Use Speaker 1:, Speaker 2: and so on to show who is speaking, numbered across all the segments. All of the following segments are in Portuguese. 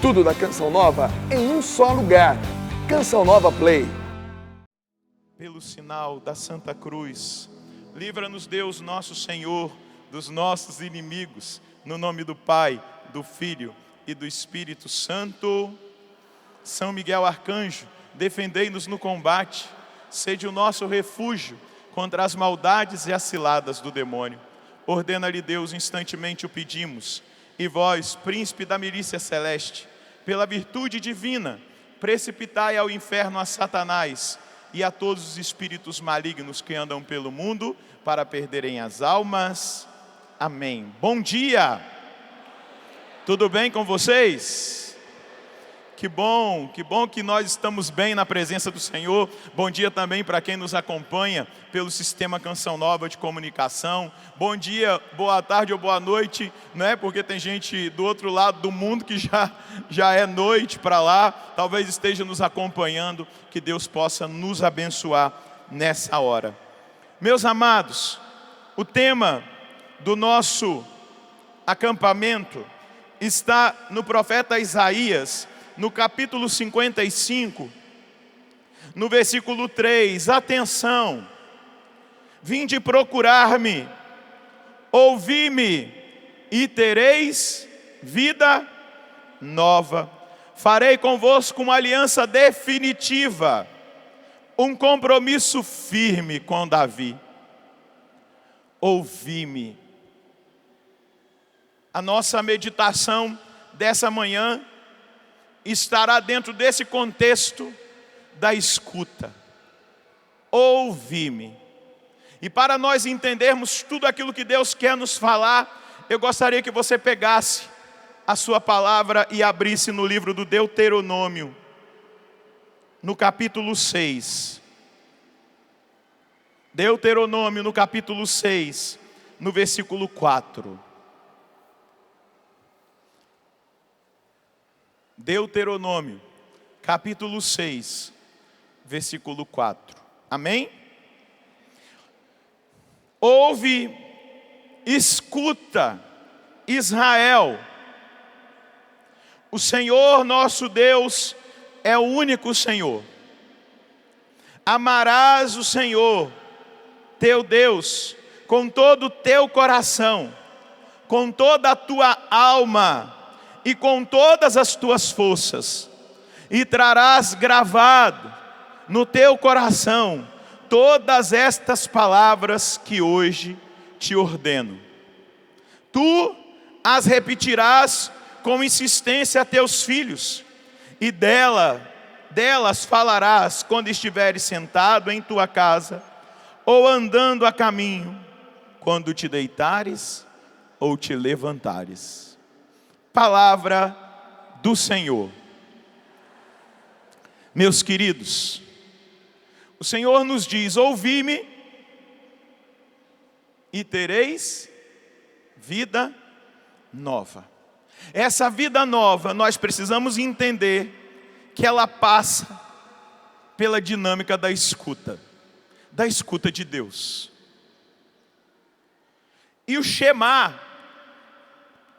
Speaker 1: Tudo da Canção Nova em um só lugar. Canção Nova Play.
Speaker 2: Pelo sinal da Santa Cruz, livra-nos Deus nosso Senhor dos nossos inimigos, no nome do Pai, do Filho e do Espírito Santo. São Miguel Arcanjo, defendei-nos no combate, sede o nosso refúgio contra as maldades e as ciladas do demônio. Ordena-lhe Deus, instantemente o pedimos, e vós, príncipe da milícia celeste, pela virtude divina, precipitai ao inferno a Satanás e a todos os espíritos malignos que andam pelo mundo para perderem as almas. Amém. Bom dia! Tudo bem com vocês? Que bom que nós estamos bem na presença do Senhor. Bom dia também para quem nos acompanha pelo Sistema Canção Nova de Comunicação. Bom dia, boa tarde ou boa noite, não é? Porque tem gente do outro lado do mundo que já é noite para lá. Talvez esteja nos acompanhando. Que Deus possa nos abençoar nessa hora. Meus amados, o tema do nosso acampamento está no profeta Isaías, no capítulo 55, no versículo 3, atenção, vinde procurar-me, ouvi-me e tereis vida nova. Farei convosco uma aliança definitiva, um compromisso firme com Davi. Ouvi-me. A nossa meditação dessa manhã estará dentro desse contexto da escuta. Ouvi-me. E para nós entendermos tudo aquilo que Deus quer nos falar, eu gostaria que você pegasse a sua palavra e abrisse no livro do Deuteronômio, no capítulo 6. Deuteronômio, no capítulo 6, no versículo 4. Deuteronômio, capítulo 6, versículo 4. Amém? Ouve, escuta, Israel. O Senhor nosso Deus é o único Senhor. Amarás o Senhor, teu Deus, com todo o teu coração, com toda a tua alma e com todas as tuas forças, e trarás gravado no teu coração todas estas palavras que hoje te ordeno. Tu as repetirás com insistência a teus filhos, e delas falarás quando estiveres sentado em tua casa, ou andando a caminho, quando te deitares ou te levantares. Palavra do Senhor. Meus queridos, o Senhor nos diz: ouvi-me e tereis vida nova. Essa vida nova, nós precisamos entender que ela passa pela dinâmica da escuta de Deus. E o Shema,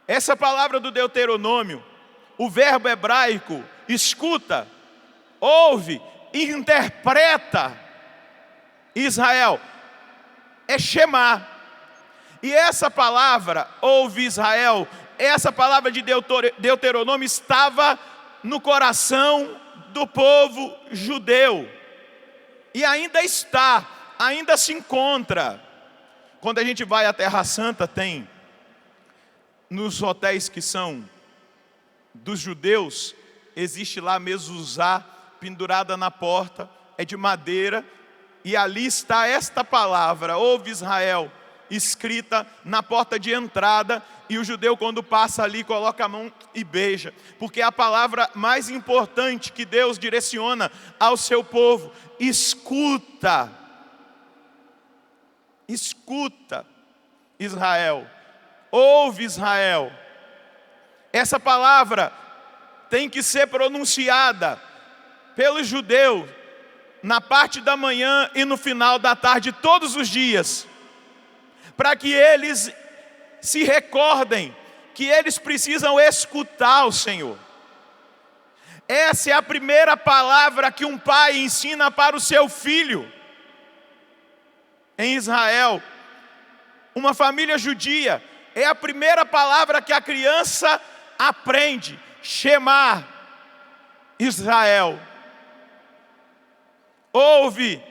Speaker 2: essa palavra do Deuteronômio, o verbo hebraico, escuta, ouve, interpreta, Israel, é Shema. E essa palavra, ouve Israel, essa palavra de Deuteronômio estava no coração do povo judeu. E ainda está, ainda se encontra. Quando a gente vai à Terra Santa, tem nos hotéis que são dos judeus, existe lá mezuzá pendurada na porta, é de madeira, e ali está esta palavra, ouve Israel, escrita na porta de entrada, e o judeu quando passa ali coloca a mão e beija, porque é a palavra mais importante que Deus direciona ao seu povo. Escuta, Israel. Ouve, Israel. Essa palavra tem que ser pronunciada pelo judeu na parte da manhã e no final da tarde, todos os dias, para que eles se recordem que eles precisam escutar o Senhor. Essa é a primeira palavra que um pai ensina para o seu filho. Em Israel, uma família judia, é a primeira palavra que a criança aprende. Shema Israel. Ouve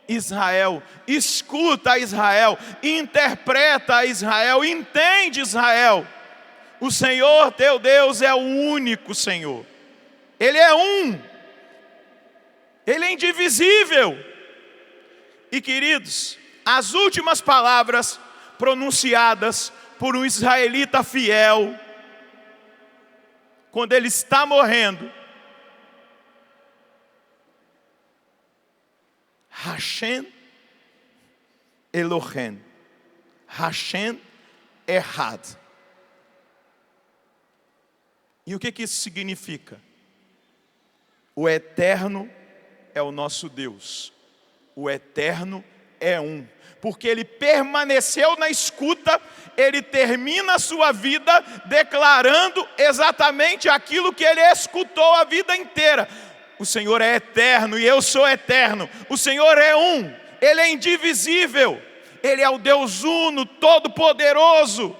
Speaker 2: Israel, escuta Israel, interpreta Israel, entende Israel. O Senhor teu Deus é o único Senhor. Ele é um. Ele é indivisível. E queridos, as últimas palavras pronunciadas por um israelita fiel, quando ele está morrendo: Hashem Elohim, Hashem Echad. E o que isso significa? O eterno é o nosso Deus. O eterno é um. Porque ele permaneceu na escuta, ele termina a sua vida declarando exatamente aquilo que ele escutou a vida inteira. O Senhor é eterno e eu sou eterno. O Senhor é um, Ele é indivisível. Ele é o Deus uno, todo-poderoso.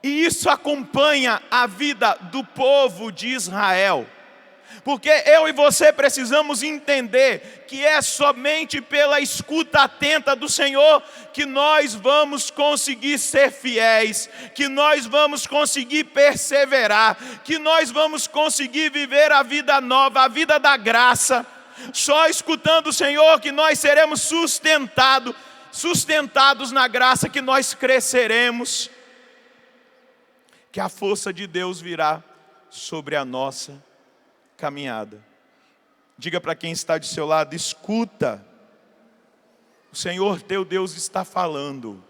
Speaker 2: E isso acompanha a vida do povo de Israel. Porque eu e você precisamos entender que é somente pela escuta atenta do Senhor que nós vamos conseguir ser fiéis, que nós vamos conseguir perseverar, que nós vamos conseguir viver a vida nova, a vida da graça. Só escutando o Senhor que nós seremos sustentados na graça, que nós cresceremos, que a força de Deus virá sobre a nossa caminhada. Diga para quem está de seu lado: escuta, o Senhor teu Deus está falando.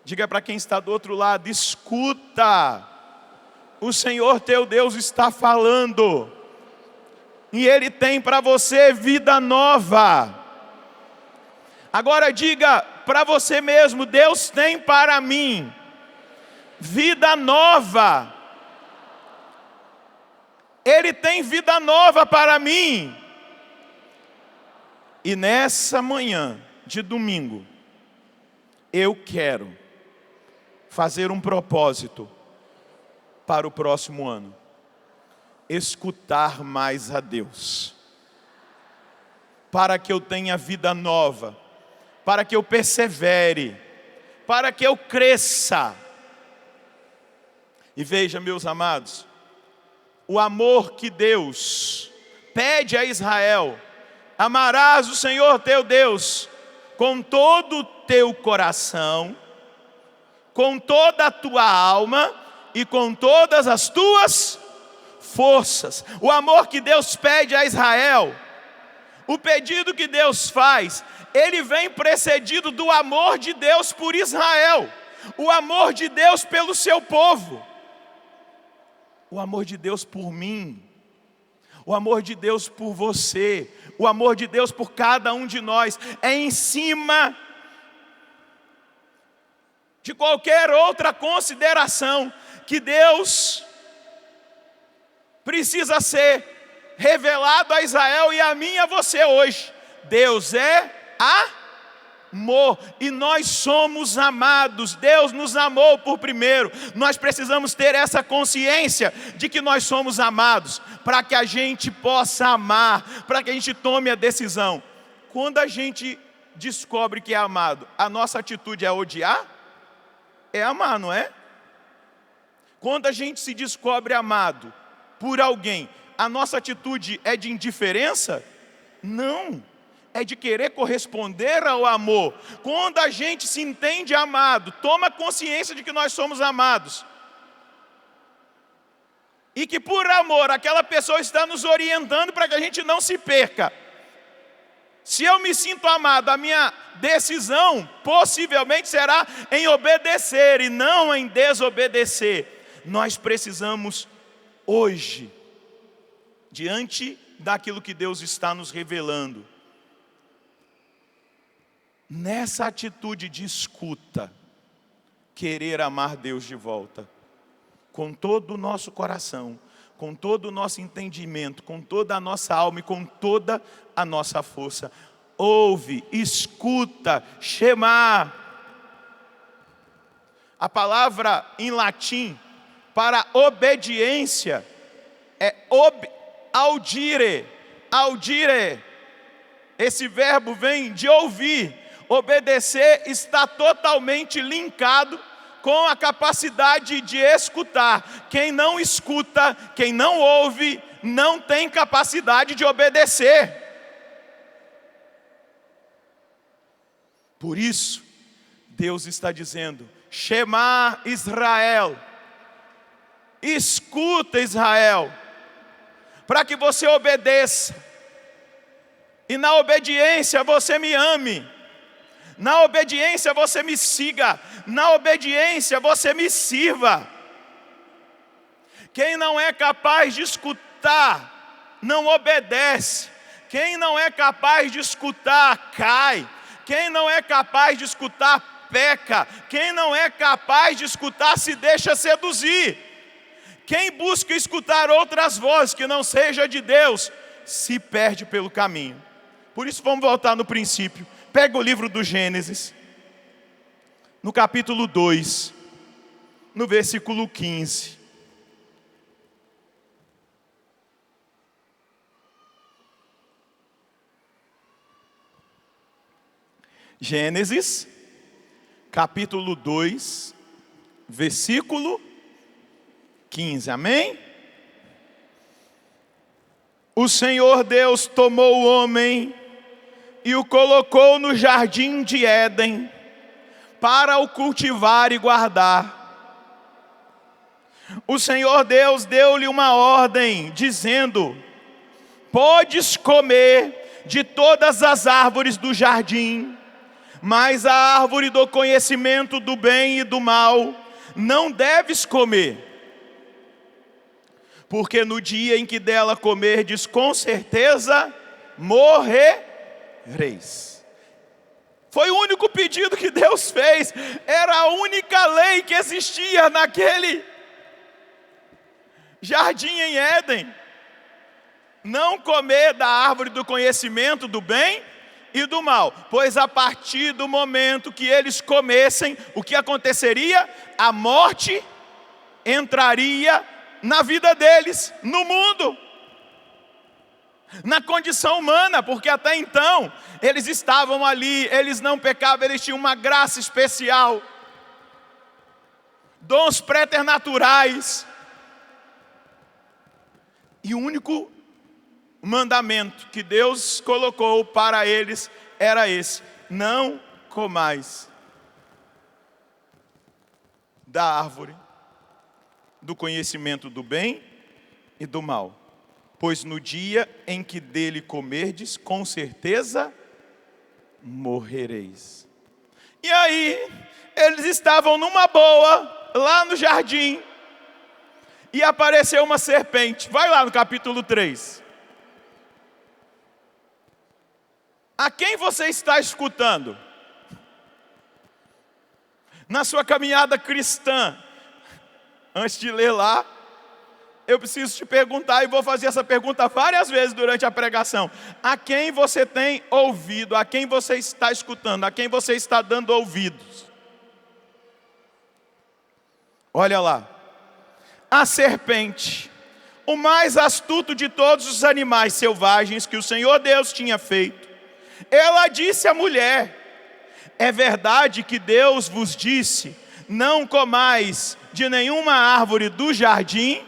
Speaker 2: Diga para quem está do outro lado: escuta, o Senhor teu Deus está falando. E Ele tem para você vida nova. Agora diga para você mesmo: Deus tem para mim vida nova. Ele tem vida nova para mim. E nessa manhã de domingo, eu quero fazer um propósito para o próximo ano: escutar mais a Deus, para que eu tenha vida nova, para que eu persevere, para que eu cresça. E veja, meus amados, o amor que Deus pede a Israel: amarás o Senhor teu Deus com todo o teu coração, com toda a tua alma e com todas as tuas forças. O amor que Deus pede a Israel, o pedido que Deus faz, ele vem precedido do amor de Deus por Israel, o amor de Deus pelo seu povo. O amor de Deus por mim, o amor de Deus por você, o amor de Deus por cada um de nós, é em cima de qualquer outra consideração que Deus precisa ser revelado a Israel e a mim e a você hoje. Deus é amor, e nós somos amados. Deus nos amou por primeiro. Nós precisamos ter essa consciência de que nós somos amados, para que a gente possa amar, para que a gente tome a decisão. Quando a gente descobre que é amado, a nossa atitude é odiar? É amar, não é? Quando a gente se descobre amado por alguém, a nossa atitude é de indiferença? Não. É de querer corresponder ao amor. Quando a gente se entende amado, toma consciência de que nós somos amados, e que por amor aquela pessoa está nos orientando para que a gente não se perca. Se eu me sinto amado, a minha decisão possivelmente será em obedecer e não em desobedecer. Nós precisamos hoje, diante daquilo que Deus está nos revelando, nessa atitude de escuta, querer amar Deus de volta, com todo o nosso coração, com todo o nosso entendimento, com toda a nossa alma e com toda a nossa força. Ouve, escuta, shema. A palavra em latim para obediência é audire. Audire. Esse verbo vem de ouvir. Obedecer está totalmente linkado com a capacidade de escutar. Quem não escuta, quem não ouve, não tem capacidade de obedecer. Por isso, Deus está dizendo: Shema Israel, escuta Israel, para que você obedeça, e na obediência você me ame, na obediência você me siga, na obediência você me sirva. Quem não é capaz de escutar, não obedece. Quem não é capaz de escutar, cai. Quem não é capaz de escutar, peca. Quem não é capaz de escutar, se deixa seduzir. Quem busca escutar outras vozes que não seja de Deus, se perde pelo caminho. Por isso vamos voltar no princípio. Pega o livro do Gênesis, no capítulo 2, no versículo 15. Gênesis, capítulo 2, versículo 15, amém? O Senhor Deus tomou o homem e o colocou no jardim de Éden para o cultivar e guardar. O Senhor Deus deu-lhe uma ordem, dizendo: podes comer de todas as árvores do jardim, mas a árvore do conhecimento do bem e do mal não deves comer, porque no dia em que dela comerdes, com certeza morrereis. Foi o único pedido que Deus fez, era a única lei que existia naquele jardim em Éden: não comer da árvore do conhecimento do bem e do mal, pois a partir do momento que eles comessem, o que aconteceria? A morte entraria na vida deles, no mundo, na condição humana, porque até então eles estavam ali, eles não pecavam, eles tinham uma graça especial, dons preternaturais, e o único mandamento que Deus colocou para eles era esse: não comais da árvore do conhecimento do bem e do mal, pois no dia em que dele comerdes, com certeza morrereis. E aí, eles estavam numa boa, lá no jardim, e apareceu uma serpente. Vai lá no capítulo 3. A quem você está escutando? Na sua caminhada cristã. Antes de ler lá, eu preciso te perguntar, e vou fazer essa pergunta várias vezes durante a pregação: a quem você tem ouvido? A quem você está escutando? A quem você está dando ouvidos? Olha lá. A serpente, o mais astuto de todos os animais selvagens que o Senhor Deus tinha feito, ela disse à mulher: é verdade que Deus vos disse, não comais de nenhuma árvore do jardim?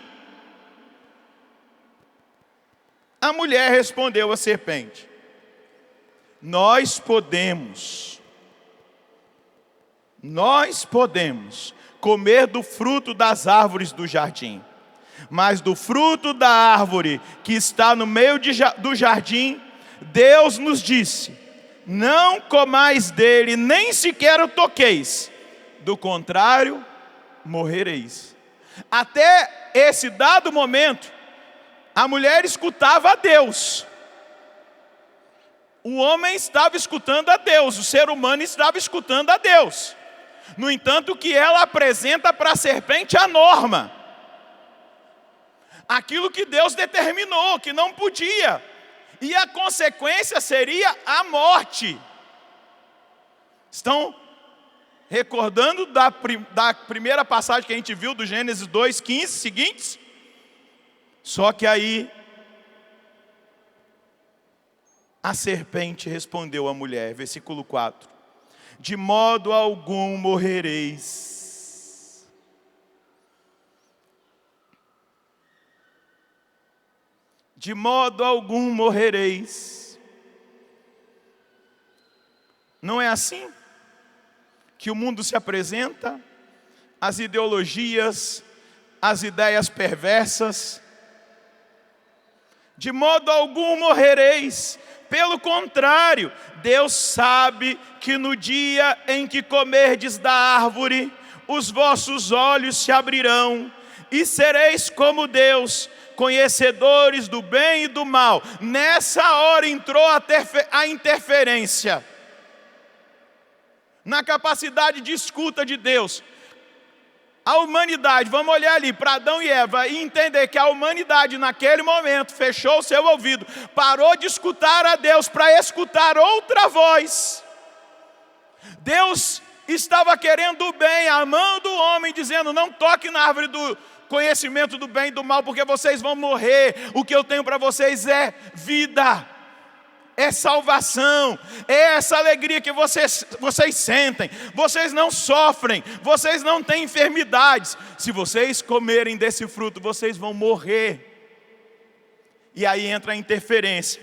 Speaker 2: A mulher respondeu à serpente: nós podemos comer do fruto das árvores do jardim, mas do fruto da árvore que está no meio do jardim, Deus nos disse: não comais dele, nem sequer o toqueis, do contrário, morrereis. Até esse dado momento, a mulher escutava a Deus. O homem estava escutando a Deus, o ser humano estava escutando a Deus. No entanto, o que ela apresenta para a serpente é a norma. aquilo que Deus determinou, que não podia. E a consequência seria a morte. Estão recordando da primeira passagem que a gente viu, do Gênesis 2:15 seguintes? Só que aí a serpente respondeu à mulher, versículo 4: de modo algum morrereis. De modo algum morrereis. Não é assim que o mundo se apresenta? As ideologias, as ideias perversas. De modo algum morrereis. Pelo contrário, Deus sabe que no dia em que comerdes da árvore, os vossos olhos se abrirão, e sereis como Deus, conhecedores do bem e do mal. Nessa hora entrou a interferência na capacidade de escuta de Deus. A humanidade, vamos olhar ali para Adão e Eva e entender que a humanidade naquele momento fechou o seu ouvido, parou de escutar a Deus para escutar outra voz. Deus estava querendo o bem, amando o homem, dizendo: não toque na árvore do conhecimento do bem e do mal, porque vocês vão morrer. O que eu tenho para vocês é vida, é salvação, é essa alegria que vocês sentem. Vocês não sofrem, vocês não têm enfermidades. Se vocês comerem desse fruto, vocês vão morrer. E aí entra a interferência.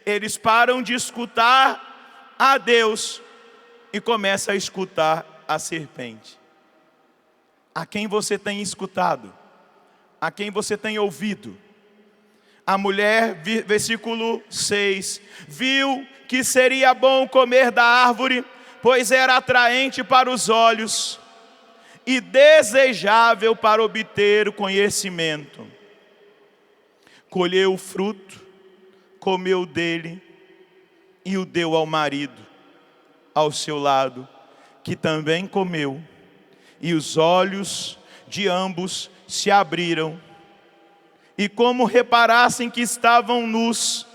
Speaker 2: Eles param de escutar a Deus e começam a escutar a serpente. A quem você tem escutado? A quem você tem ouvido? A mulher, versículo 6, viu que seria bom comer da árvore, pois era atraente para os olhos e desejável para obter o conhecimento. Colheu o fruto, comeu dele e o deu ao marido, ao seu lado, que também comeu. E os olhos de ambos se abriram, e como reparassem que estavam nus,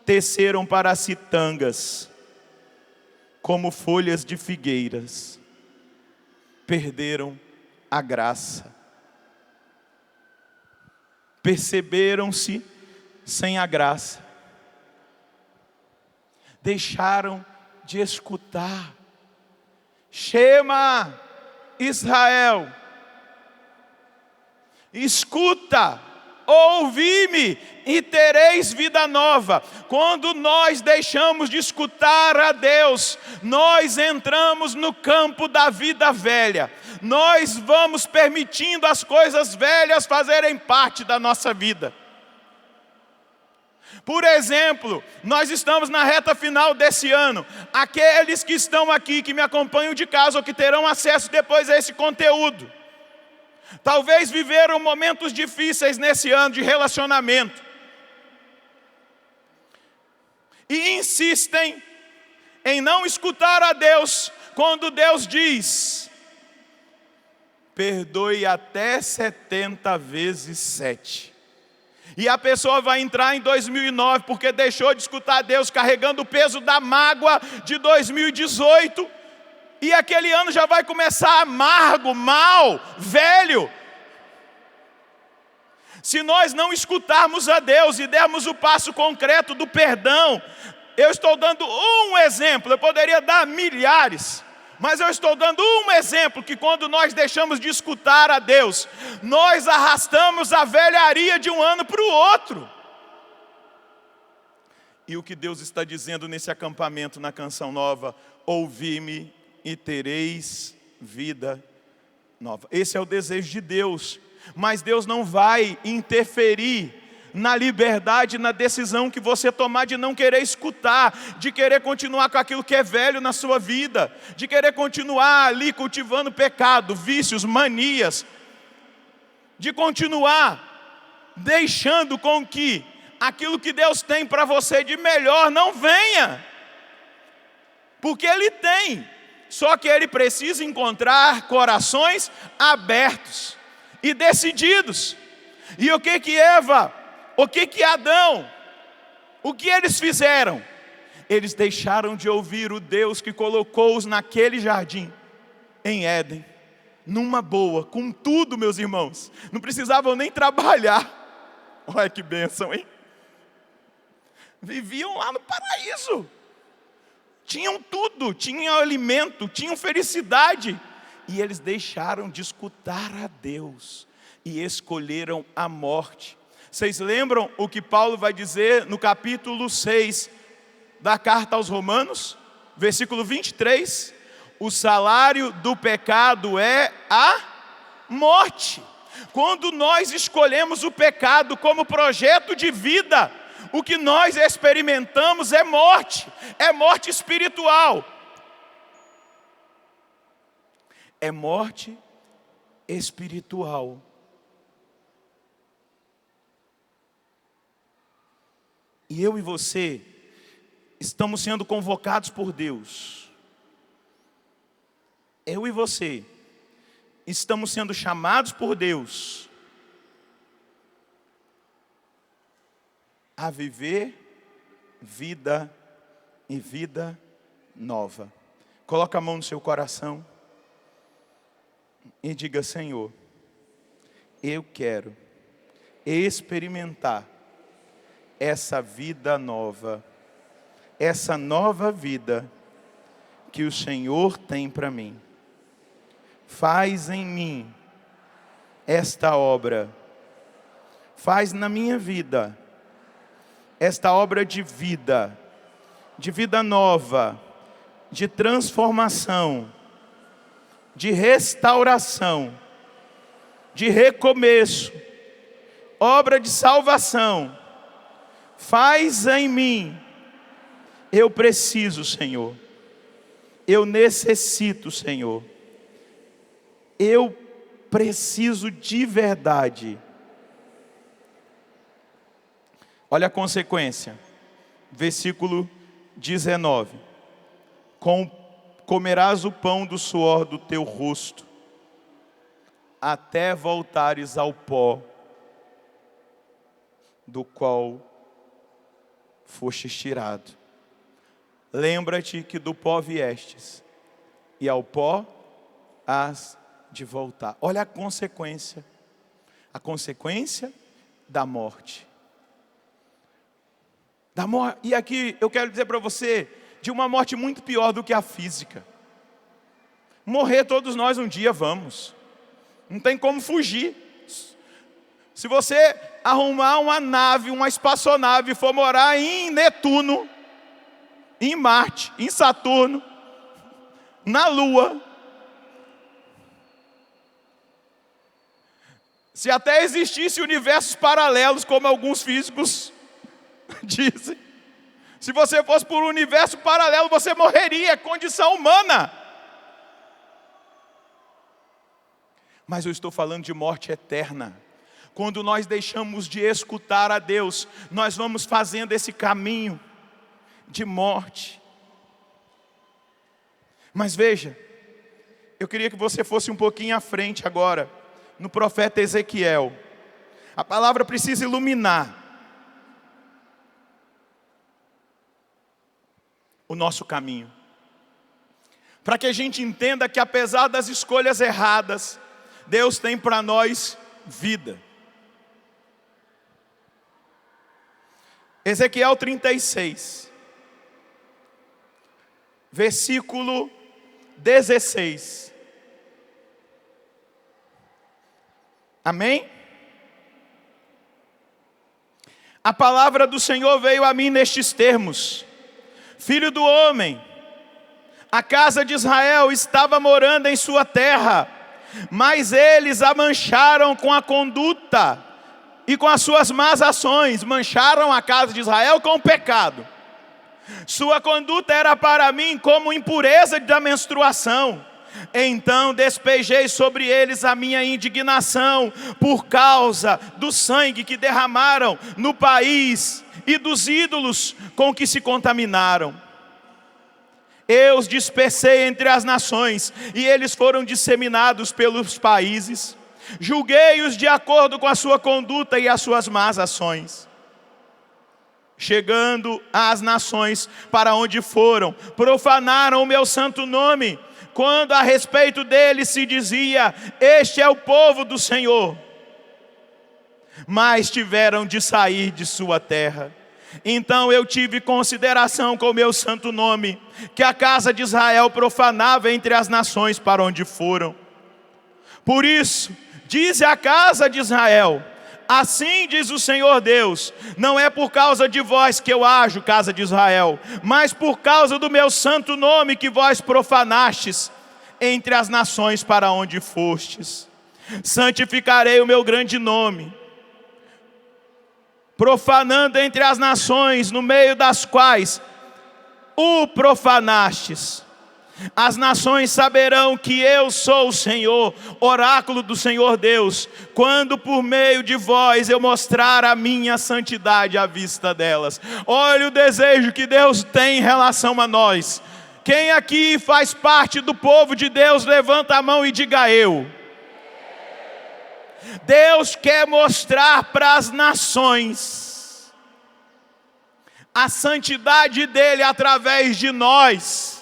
Speaker 2: teceram para si tangas, como folhas de figueiras. Perderam a graça. Perceberam-se sem a graça. Deixaram de escutar. Shema Israel, escuta, ouvi-me e tereis vida nova. Quando nós deixamos de escutar a Deus, nós entramos no campo da vida velha. Nós vamos permitindo as coisas velhas fazerem parte da nossa vida. Por exemplo, nós estamos na reta final desse ano. Aqueles que estão aqui, que me acompanham de casa, ou que terão acesso depois a esse conteúdo, talvez viveram momentos difíceis nesse ano de relacionamento. E insistem em não escutar a Deus, quando Deus diz: perdoe até 70 vezes 7. E a pessoa vai entrar em 2009 porque deixou de escutar Deus, carregando o peso da mágoa de 2018. E aquele ano já vai começar amargo, mal, velho. Se nós não escutarmos a Deus e dermos o passo concreto do perdão, eu estou dando um exemplo, eu poderia dar milhares, mas eu estou dando um exemplo, que quando nós deixamos de escutar a Deus, nós arrastamos a velharia de um ano para o outro. E o que Deus está dizendo nesse acampamento, na canção nova: ouvi-me e tereis vida nova. Esse é o desejo de Deus, mas Deus não vai interferir na liberdade, na decisão que você tomar de não querer escutar, de querer continuar com aquilo que é velho na sua vida, de querer continuar ali cultivando pecado, vícios, manias, de continuar deixando com que aquilo que Deus tem para você de melhor não venha, porque Ele tem, só que Ele precisa encontrar corações abertos e decididos. E o que Eva, o que Adão, o que eles fizeram? Eles deixaram de ouvir o Deus que colocou-os naquele jardim, em Éden, numa boa, com tudo, meus irmãos. Não precisavam nem trabalhar. Olha que bênção, hein? Viviam lá no paraíso. Tinham tudo, tinham alimento, tinham felicidade. E eles deixaram de escutar a Deus e escolheram a morte. Vocês lembram o que Paulo vai dizer no capítulo 6 da carta aos Romanos? Versículo 23. O salário do pecado é a morte. Quando nós escolhemos o pecado como projeto de vida, o que nós experimentamos é morte espiritual. É morte espiritual. E eu e você estamos sendo convocados por Deus. Eu e você estamos sendo chamados por Deus a viver vida e vida nova. Coloca a mão no seu coração e diga: Senhor, eu quero experimentar essa vida nova, essa nova vida que o Senhor tem para mim. Faz em mim esta obra, faz na minha vida esta obra de vida nova, de transformação, de restauração, de recomeço, obra de salvação. Faz em mim. Eu preciso, Senhor. Eu necessito, Senhor. Eu preciso de verdade. Olha a consequência. Versículo 19. Comerás o pão do suor do teu rosto, até voltares ao pó, do qual fostes tirado. Lembra-te que do pó viestes, e ao pó hás de voltar. Olha a consequência da morte. E aqui eu quero dizer para você, de uma morte muito pior do que a física. Morrer todos nós um dia vamos. Não tem como fugir. Se você arrumar uma nave, uma espaçonave, e for morar em Netuno, em Marte, em Saturno, na Lua, se até existisse universos paralelos, como alguns físicos dizem, se você fosse por um universo paralelo, você morreria, é condição humana. Mas eu estou falando de morte eterna. Quando nós deixamos de escutar a Deus, nós vamos fazendo esse caminho de morte. Mas veja, eu queria que você fosse um pouquinho à frente agora, no profeta Ezequiel. A palavra precisa iluminar o nosso caminho, para que a gente entenda que apesar das escolhas erradas, Deus tem para nós vida. Ezequiel 36, versículo 16. Amém? A palavra do Senhor veio a mim nestes termos: Filho do homem, a casa de Israel estava morando em sua terra, mas eles a mancharam com a conduta e com as suas más ações. Mancharam a casa de Israel com o pecado. Sua conduta era para mim como impureza da menstruação. Então despejei sobre eles a minha indignação por causa do sangue que derramaram no país e dos ídolos com que se contaminaram. Eu os dispersei entre as nações, e eles foram disseminados pelos países. Julguei-os de acordo com a sua conduta e as suas más ações. Chegando às nações para onde foram, profanaram o meu santo nome, quando a respeito dele se dizia: este é o povo do Senhor. Mas tiveram de sair de sua terra. Então eu tive consideração com o meu santo nome, que a casa de Israel profanava entre as nações para onde foram. Por isso, diz a casa de Israel: assim diz o Senhor Deus, não é por causa de vós que eu ajo, casa de Israel, mas por causa do meu santo nome que vós profanastes entre as nações para onde fostes. Santificarei o meu grande nome, profanando entre as nações, no meio das quais o profanastes. As nações saberão que eu sou o Senhor, oráculo do Senhor Deus, quando por meio de vós eu mostrar a minha santidade à vista delas. Olha o desejo que Deus tem em relação a nós. Quem aqui faz parte do povo de Deus, levanta a mão e diga: eu. Deus quer mostrar para as nações a santidade dele através de nós.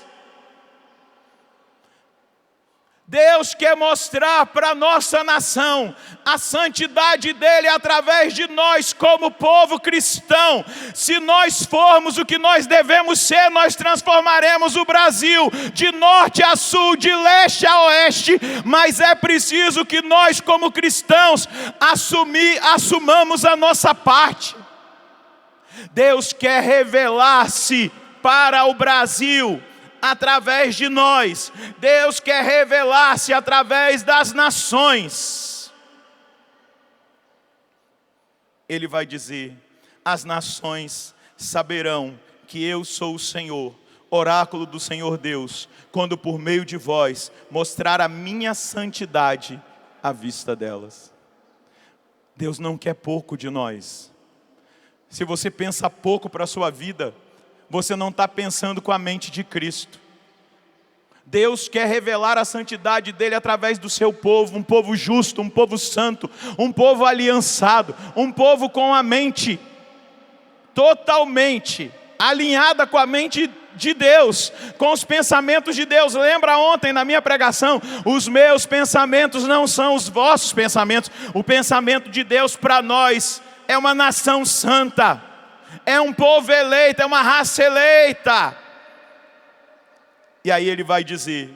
Speaker 2: Deus quer mostrar para a nossa nação a santidade dele através de nós como povo cristão. Se nós formos o que nós devemos ser, nós transformaremos o Brasil de norte a sul, de leste a oeste. Mas é preciso que nós como cristãos assumamos a nossa parte. Deus quer revelar-se para o Brasil através de nós. Deus quer revelar-se através das nações. Ele vai dizer: as nações saberão que eu sou o Senhor, oráculo do Senhor Deus, quando por meio de vós mostrar a minha santidade à vista delas. Deus não quer pouco de nós. Se você pensa pouco para a sua vida, você não está pensando com a mente de Cristo. Deus quer revelar a santidade dele através do seu povo, um povo justo, um povo santo, um povo aliançado, um povo com a mente totalmente alinhada com a mente de Deus, com os pensamentos de Deus. Lembra ontem na minha pregação: os meus pensamentos não são os vossos pensamentos. O pensamento de Deus para nós é uma nação santa, é um povo eleito, é uma raça eleita. E aí ele vai dizer,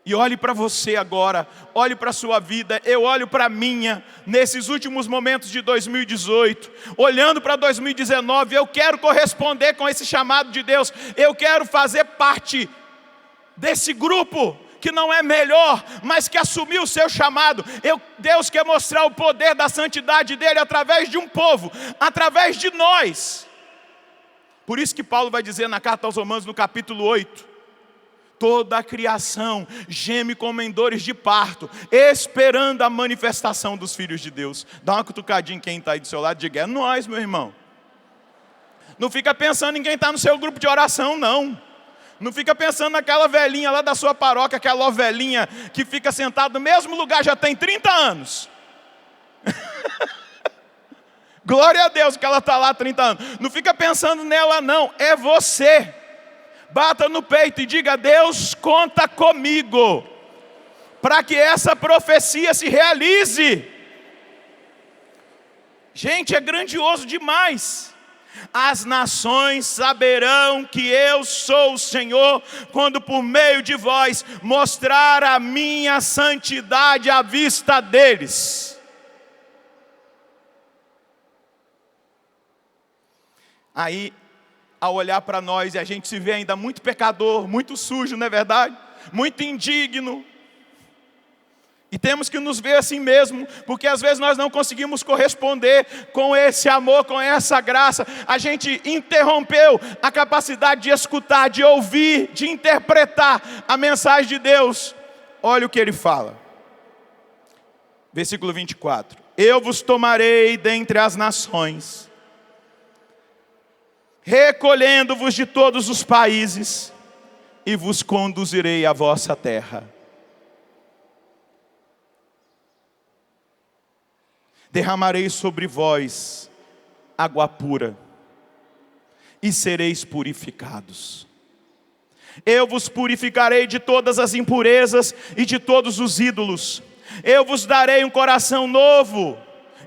Speaker 2: e olhe para você agora, olhe para a sua vida, eu olho para a minha, nesses últimos momentos de 2018, olhando para 2019, eu quero corresponder com esse chamado de Deus, eu quero fazer parte desse grupo que não é melhor, mas que assumiu o seu chamado. Deus quer mostrar o poder da santidade dele através de um povo, através de nós. Por isso que Paulo vai dizer na carta aos Romanos, no capítulo 8, toda a criação geme como em dores de parto, esperando a manifestação dos filhos de Deus. Dá uma cutucadinha em quem está aí do seu lado e diga: é nós, meu irmão. Não fica pensando em quem está no seu grupo de oração, não. Não fica pensando naquela velhinha lá da sua paróquia, aquela ovelhinha que fica sentada no mesmo lugar já tem 30 anos. Glória a Deus que ela está lá há 30 anos. Não fica pensando nela não, é você. Bata no peito e diga: Deus conta comigo, para que essa profecia se realize. Gente, é grandioso demais. As nações saberão que eu sou o Senhor, quando por meio de vós mostrar a minha santidade à vista deles. Aí, ao olhar para nós, e a gente se vê ainda muito pecador, muito sujo, não é verdade? Muito indigno. E temos que nos ver assim mesmo, porque às vezes nós não conseguimos corresponder com esse amor, com essa graça. A gente interrompeu a capacidade de escutar, de ouvir, de interpretar a mensagem de Deus. Olha o que ele fala. Versículo 24. Eu vos tomarei dentre as nações, recolhendo-vos de todos os países, e vos conduzirei à vossa terra. derramarei sobre vós água pura, e sereis purificados. Eu vos purificarei de todas as impurezas e de todos os ídolos. Eu vos darei um coração novo,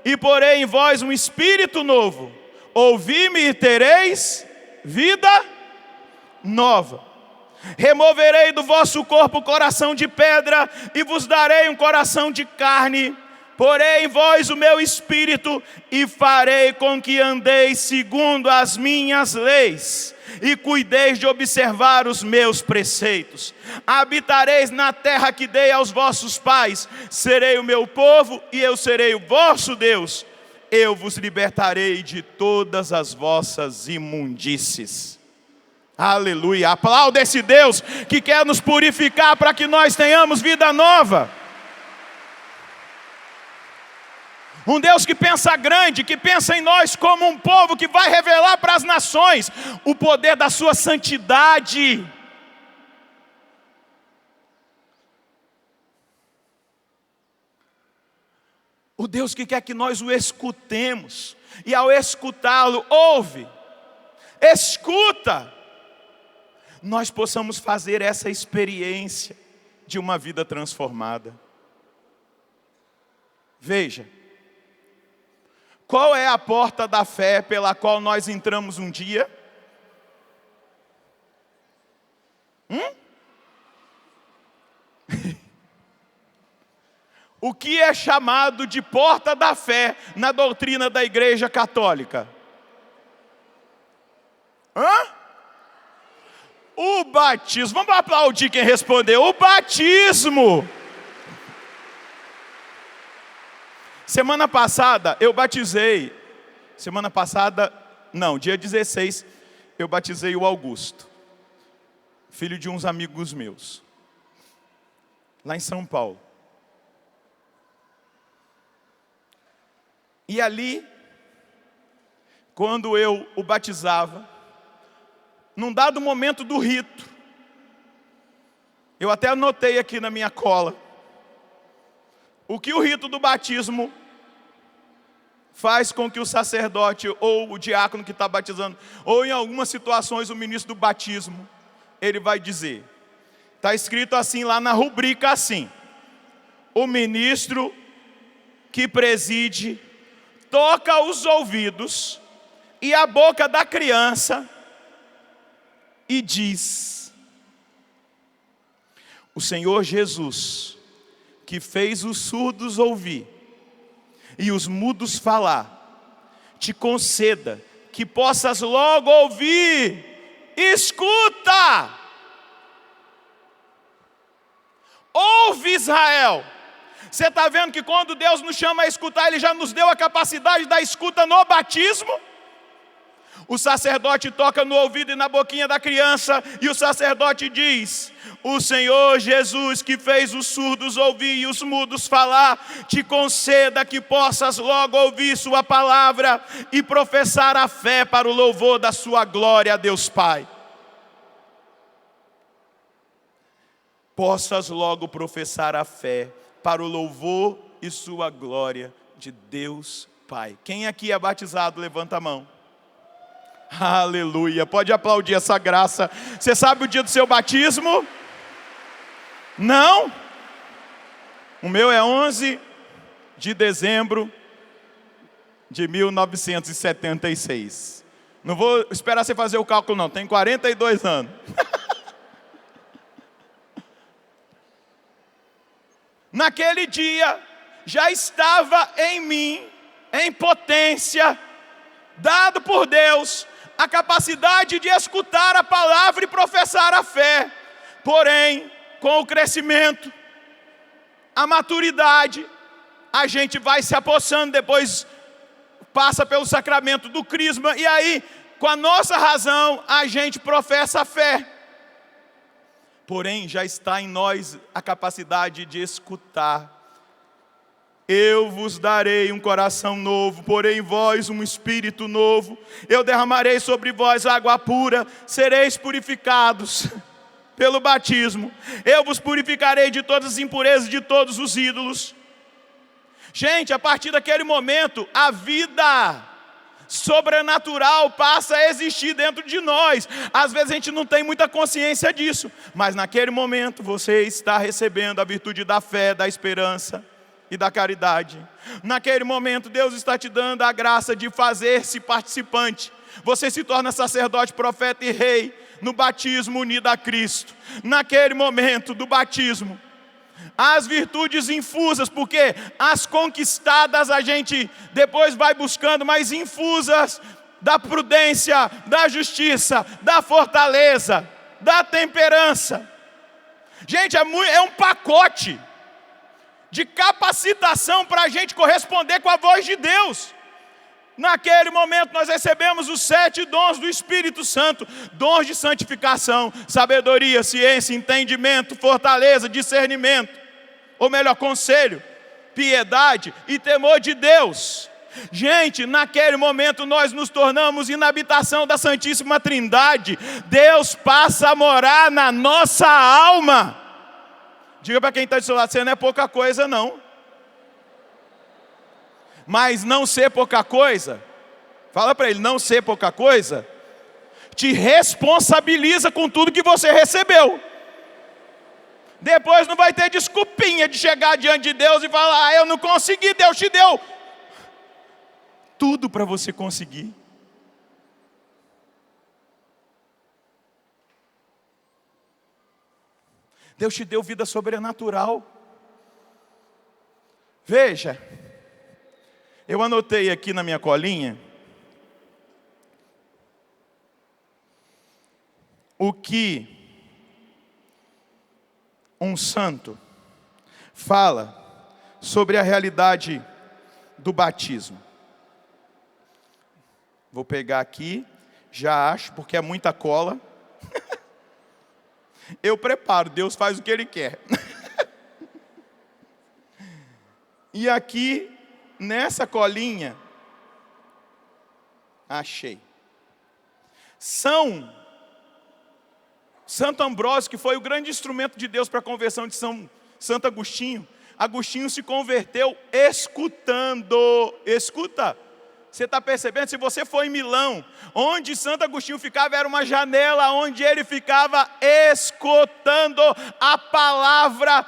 Speaker 2: e porei em vós um espírito novo. Ouvi-me e tereis vida nova. Removerei do vosso corpo o coração de pedra, e vos darei um coração de carne. Porei em vós o meu espírito, e farei com que andeis segundo as minhas leis, e cuideis de observar os meus preceitos. Habitareis na terra que dei aos vossos pais. Serei o meu povo, e eu serei o vosso Deus. Eu vos libertarei de todas as vossas imundícies. Aleluia. Aplauda esse Deus que quer nos purificar para que nós tenhamos vida nova. Um Deus que pensa grande, que pensa em nós como um povo que vai revelar para as nações o poder da sua santidade. O Deus que quer que nós o escutemos, e ao escutá-lo, ouve, escuta, nós possamos fazer essa experiência de uma vida transformada. Veja, qual é a porta da fé pela qual nós entramos um dia? O que é chamado de porta da fé na doutrina da Igreja Católica? O batismo. Vamos aplaudir quem respondeu. O batismo. Semana passada eu batizei. Dia 16, eu batizei o Augusto, filho de uns amigos meus, lá em São Paulo. E ali, quando eu o batizava, num dado momento do rito, eu até anotei aqui na minha cola, o que o rito do batismo faz com que o sacerdote ou o diácono que está batizando, ou em algumas situações o ministro do batismo, ele vai dizer, está escrito assim lá na rubrica assim: o ministro que preside toca os ouvidos e a boca da criança e diz: o Senhor Jesus, que fez os surdos ouvir e os mudos falar, te conceda que possas logo ouvir. Escuta! Ouve, Israel! Você está vendo que quando Deus nos chama a escutar, Ele já nos deu a capacidade da escuta no batismo? O sacerdote toca no ouvido e na boquinha da criança, e o sacerdote diz: o Senhor Jesus, que fez os surdos ouvir e os mudos falar, te conceda que possas logo ouvir sua palavra e professar a fé para o louvor da sua glória a Deus Pai. Possas logo professar a fé para o louvor e sua glória de Deus Pai. Quem aqui é batizado, levanta a mão. Aleluia, pode aplaudir essa graça. Você sabe o dia do seu batismo? Não? O meu é 11 de dezembro de 1976. Não vou esperar você fazer o cálculo não, tem 42 anos. Naquele dia já estava em mim, em potência, dado por Deus, a capacidade de escutar a palavra e professar a fé. Porém, com o crescimento, a maturidade, a gente vai se apossando, depois passa pelo sacramento do crisma, e aí, com a nossa razão, a gente professa a fé. Porém, já está em nós a capacidade de escutar. Eu vos darei um coração novo, porei em vós um espírito novo. Eu derramarei sobre vós água pura, sereis purificados pelo batismo. Eu vos purificarei de todas as impurezas, de todos os ídolos. Gente, a partir daquele momento, a vida sobrenatural passa a existir dentro de nós. Às vezes a gente não tem muita consciência disso, mas naquele momento você está recebendo a virtude da fé, da esperança e da caridade. Naquele momento Deus está te dando a graça de fazer-se participante. Você se torna sacerdote, profeta e rei no batismo unido a Cristo. Naquele momento do batismo, as virtudes infusas, porque as conquistadas a gente depois vai buscando, mas infusas da prudência, da justiça, da fortaleza, da temperança. Gente, é um pacote de capacitação para a gente corresponder com a voz de Deus. Naquele momento nós recebemos os 7 dons do Espírito Santo, dons de santificação, sabedoria, ciência, entendimento, fortaleza, discernimento, ou melhor, conselho, piedade e temor de Deus. Gente, naquele momento nós nos tornamos inabitação da Santíssima Trindade. Deus passa a morar na nossa alma. Diga para quem está do seu lado, você não é pouca coisa não. Mas não ser pouca coisa, fala para ele, não ser pouca coisa, te responsabiliza com tudo que você recebeu. Depois não vai ter desculpinha de chegar diante de Deus e falar, eu não consegui, Deus te deu tudo para você conseguir. Deus te deu vida sobrenatural. Veja, eu anotei aqui na minha colinha o que um santo fala sobre a realidade do batismo. Vou pegar aqui, já acho, porque é muita cola. Eu preparo, Deus faz o que Ele quer. E aqui, nessa colinha, achei. Santo Ambrósio, que foi o grande instrumento de Deus para a conversão de Santo Agostinho. Agostinho se converteu escutando. Escuta, você está percebendo? Se você for em Milão, onde Santo Agostinho ficava, era uma janela onde ele ficava escutando a palavra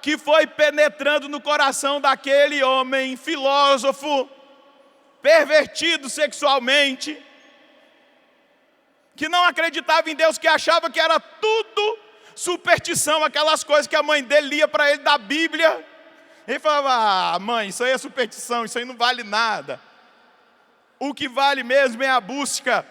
Speaker 2: que foi penetrando no coração daquele homem filósofo, pervertido sexualmente, que não acreditava em Deus, que achava que era tudo superstição, aquelas coisas que a mãe dele lia para ele da Bíblia. Ele falava, mãe, isso aí é superstição, isso aí não vale nada. O que vale mesmo é a busca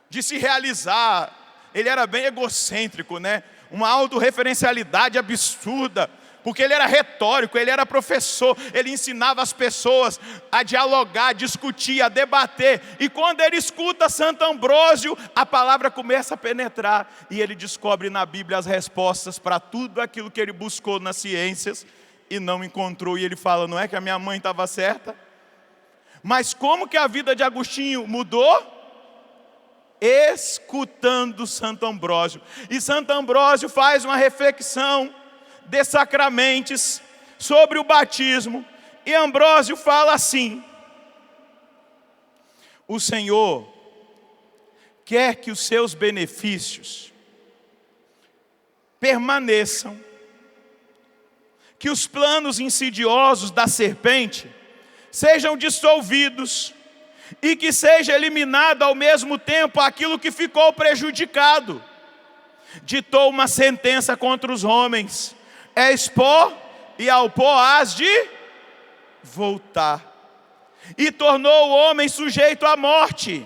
Speaker 2: de se realizar. Ele era bem egocêntrico, né? Uma autorreferencialidade absurda, porque ele era retórico, ele era professor, ele ensinava as pessoas a dialogar, a discutir, a debater. E quando ele escuta Santo Ambrósio, a palavra começa a penetrar e ele descobre na Bíblia as respostas para tudo aquilo que ele buscou nas ciências e não encontrou. E ele fala, não é que a minha mãe estava certa? Mas como que a vida de Agostinho mudou? Escutando Santo Ambrósio. E Santo Ambrósio faz uma reflexão de sacramentos sobre o batismo. E Ambrósio fala assim: o Senhor quer que os seus benefícios permaneçam, que os planos insidiosos da serpente sejam dissolvidos e que seja eliminado ao mesmo tempo aquilo que ficou prejudicado. Ditou uma sentença contra os homens: és pó e ao pó hás de voltar. E tornou o homem sujeito à morte,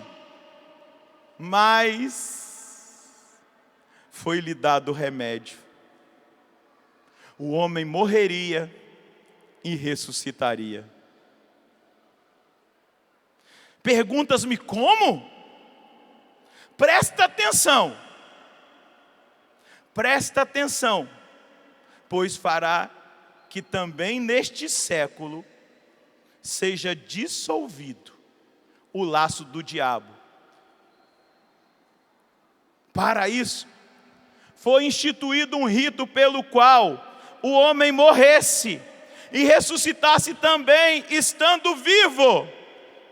Speaker 2: mas foi-lhe dado o remédio. O homem morreria e ressuscitaria. Perguntas-me como? Presta atenção. Presta atenção, pois fará que também neste século seja dissolvido o laço do diabo. Para isso, foi instituído um rito pelo qual o homem morresse e ressuscitasse também estando vivo.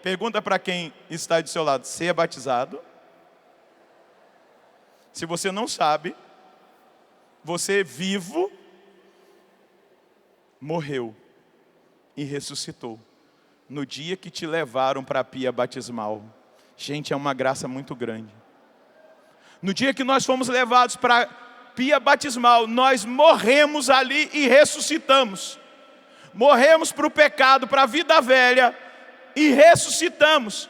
Speaker 2: Pergunta para quem está do seu lado: você é batizado? Se você não sabe, você vivo morreu e ressuscitou no dia que te levaram para a pia batismal. Gente, é uma graça muito grande. No dia que nós fomos levados para a pia batismal, nós morremos ali e ressuscitamos. Morremos para o pecado, para a vida velha e ressuscitamos.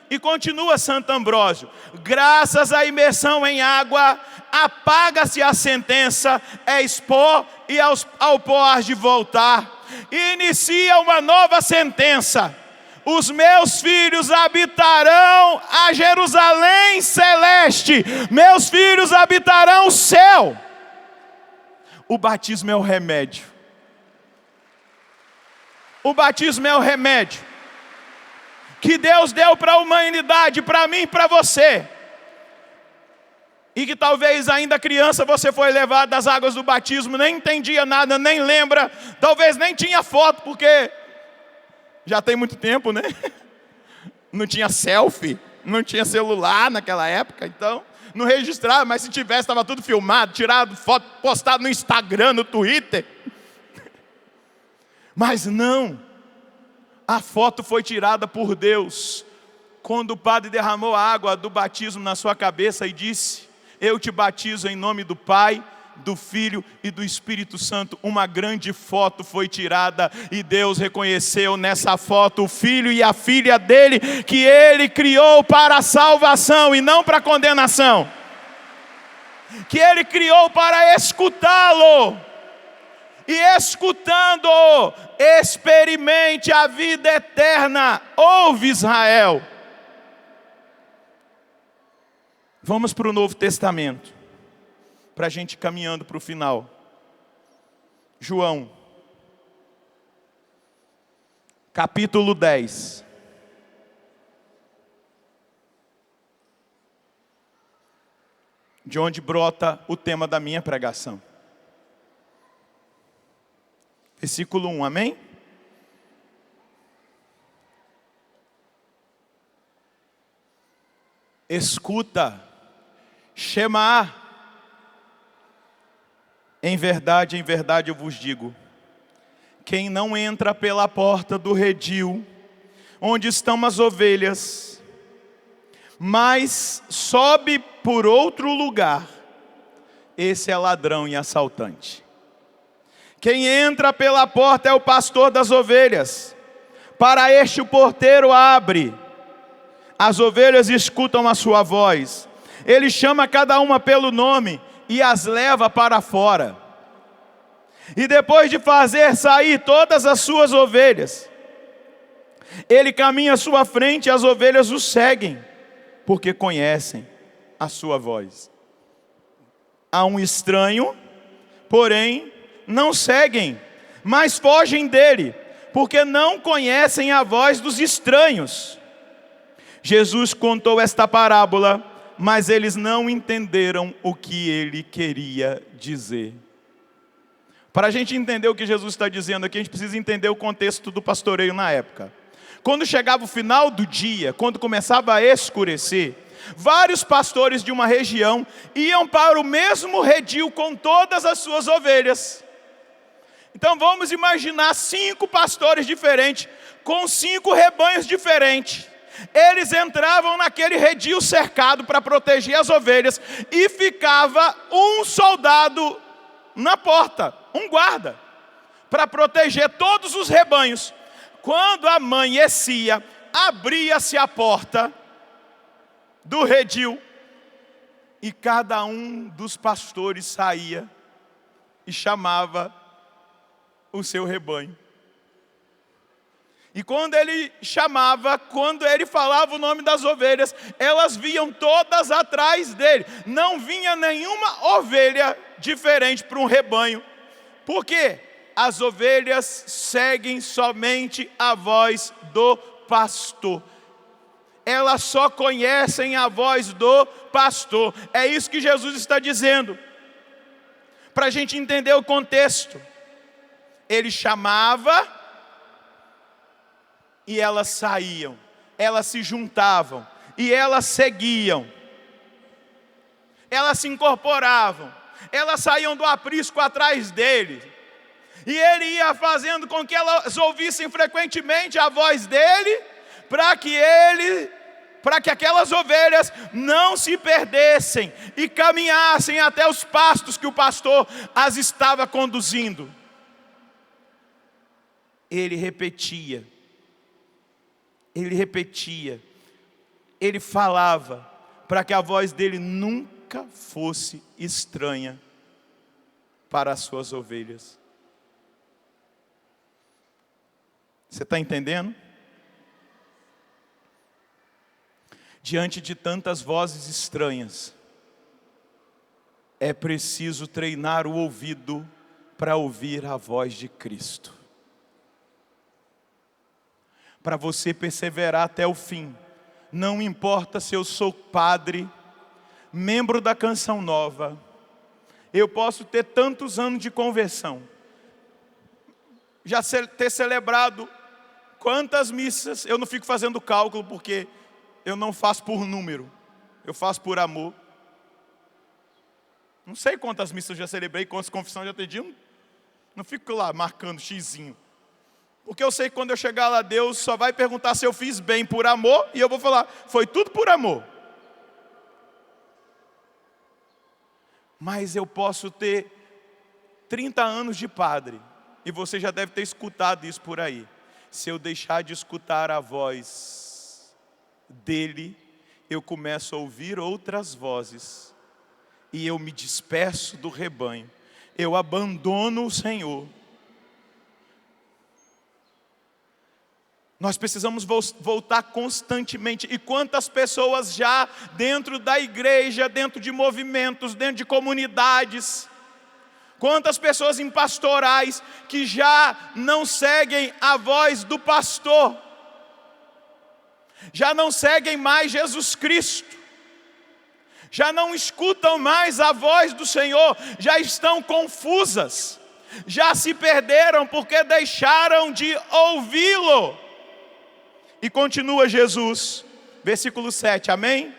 Speaker 2: E continua Santo Ambrósio: graças à imersão em água, apaga-se a sentença, és pó e ao pó hás de voltar. E inicia uma nova sentença: os meus filhos habitarão a Jerusalém celeste, meus filhos habitarão o céu. O batismo é o remédio. O batismo é o remédio que Deus deu para a humanidade, para mim e para você. E que talvez ainda criança você foi levado das águas do batismo, nem entendia nada, nem lembra, talvez nem tinha foto, porque já tem muito tempo, né? Não tinha selfie, não tinha celular naquela época, então não registrava, mas se tivesse estava tudo filmado, tirado foto, postado no Instagram, no Twitter. Mas não. A foto foi tirada por Deus, quando o padre derramou a água do batismo na sua cabeça e disse: eu te batizo em nome do Pai, do Filho e do Espírito Santo. Uma grande foto foi tirada e Deus reconheceu nessa foto o filho e a filha dele, que ele criou para a salvação e não para a condenação, que ele criou para escutá-lo. E escutando, experimente a vida eterna. Ouve, Israel. Vamos para o Novo Testamento, para a gente ir caminhando para o final. João, capítulo 10. De onde brota o tema da minha pregação. Versículo 1, amém? Escuta, Shema, em verdade eu vos digo, quem não entra pela porta do redil, onde estão as ovelhas, mas sobe por outro lugar, esse é ladrão e assaltante. Quem entra pela porta é o pastor das ovelhas. Para este o porteiro abre. As ovelhas escutam a sua voz. Ele chama cada uma pelo nome e as leva para fora. E depois de fazer sair todas as suas ovelhas, ele caminha à sua frente e as ovelhas o seguem, porque conhecem a sua voz. Há um estranho, porém não seguem, mas fogem dele, porque não conhecem a voz dos estranhos. Jesus contou esta parábola, mas eles não entenderam o que ele queria dizer. Para a gente entender o que Jesus está dizendo aqui, a gente precisa entender o contexto do pastoreio na época. Quando chegava o final do dia, quando começava a escurecer, vários pastores de uma região iam para o mesmo redil com todas as suas ovelhas. Então vamos imaginar 5 pastores diferentes, com 5 rebanhos diferentes. Eles entravam naquele redil cercado para proteger as ovelhas, e ficava um soldado na porta, um guarda, para proteger todos os rebanhos. Quando amanhecia, abria-se a porta do redil, e cada um dos pastores saía e chamava o seu rebanho. E quando ele chamava, quando ele falava o nome das ovelhas, elas vinham todas atrás dele. Não vinha nenhuma ovelha diferente para um rebanho. Por quê? As ovelhas seguem somente a voz do pastor. Elas só conhecem a voz do pastor. É isso que Jesus está dizendo. Para a gente entender o contexto. Ele chamava e elas saíam, elas se juntavam e elas seguiam. Elas se incorporavam, elas saíam do aprisco atrás dele. E ele ia fazendo com que elas ouvissem frequentemente a voz dele, para que aquelas ovelhas não se perdessem e caminhassem até os pastos que o pastor as estava conduzindo. Ele repetia, ele falava, para que a voz dele nunca fosse estranha para as suas ovelhas. Você está entendendo? Diante de tantas vozes estranhas, é preciso treinar o ouvido para ouvir a voz de Cristo. Para você perseverar até o fim. Não importa se eu sou padre, membro da Canção Nova, eu posso ter tantos anos de conversão, já ter celebrado quantas missas, eu não fico fazendo cálculo, porque eu não faço por número, eu faço por amor. Não sei quantas missas eu já celebrei, quantas confissões já pedi, não fico lá marcando xizinho. Porque eu sei que quando eu chegar lá, Deus só vai perguntar se eu fiz bem por amor, e eu vou falar, foi tudo por amor. Mas eu posso ter 30 anos de padre, e você já deve ter escutado isso por aí. Se eu deixar de escutar a voz dele, eu começo a ouvir outras vozes, e eu me disperso do rebanho, eu abandono o Senhor. Nós precisamos voltar constantemente. E quantas pessoas já dentro da igreja, dentro de movimentos, dentro de comunidades, quantas pessoas em pastorais que já não seguem a voz do pastor, já não seguem mais Jesus Cristo, já não escutam mais a voz do Senhor, já estão confusas, já se perderam porque deixaram de ouvi-lo. E continua Jesus, versículo 7, amém?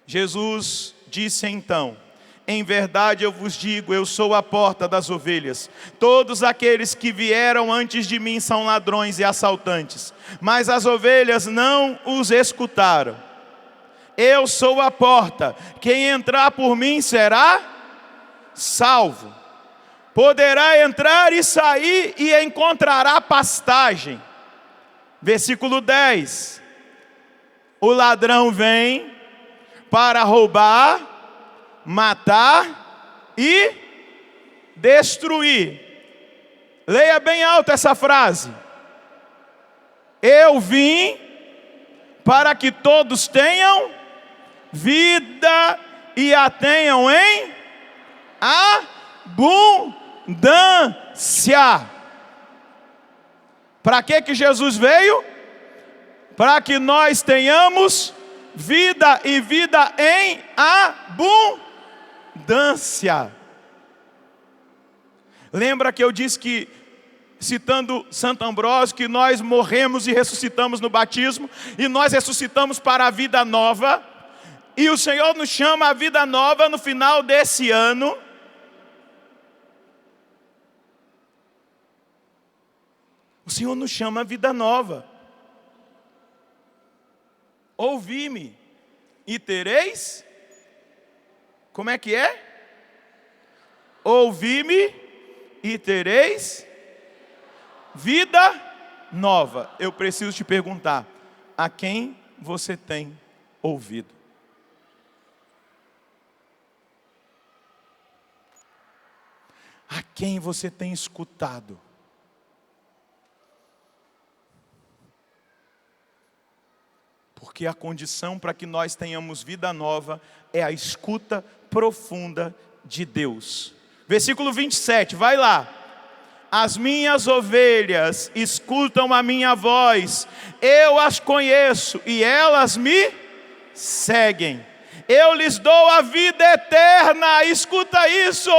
Speaker 2: Jesus disse então: em verdade eu vos digo, eu sou a porta das ovelhas. Todos aqueles que vieram antes de mim são ladrões e assaltantes, mas as ovelhas não os escutaram. Eu sou a porta, quem entrar por mim será salvo. Poderá entrar e sair e encontrará pastagem. Versículo 10, o ladrão vem para roubar, matar e destruir. Leia bem alto essa frase. Eu vim para que todos tenham vida e a tenham em abundância. Para que Jesus veio? Para que nós tenhamos vida e vida em abundância. Lembra que eu disse que, citando Santo Ambrósio, que nós morremos e ressuscitamos no batismo, e nós ressuscitamos para a vida nova, e o Senhor nos chama a vida nova no final desse ano. O Senhor nos chama a vida nova. Ouvi-me e tereis, como é que é? Ouvi-me e tereis vida nova. Eu preciso te perguntar, a quem você tem ouvido? A quem você tem escutado? Porque a condição para que nós tenhamos vida nova é a escuta profunda de Deus. Versículo 27, vai lá. As minhas ovelhas escutam a minha voz, eu as conheço e elas me seguem. Eu lhes dou a vida eterna, escuta isso.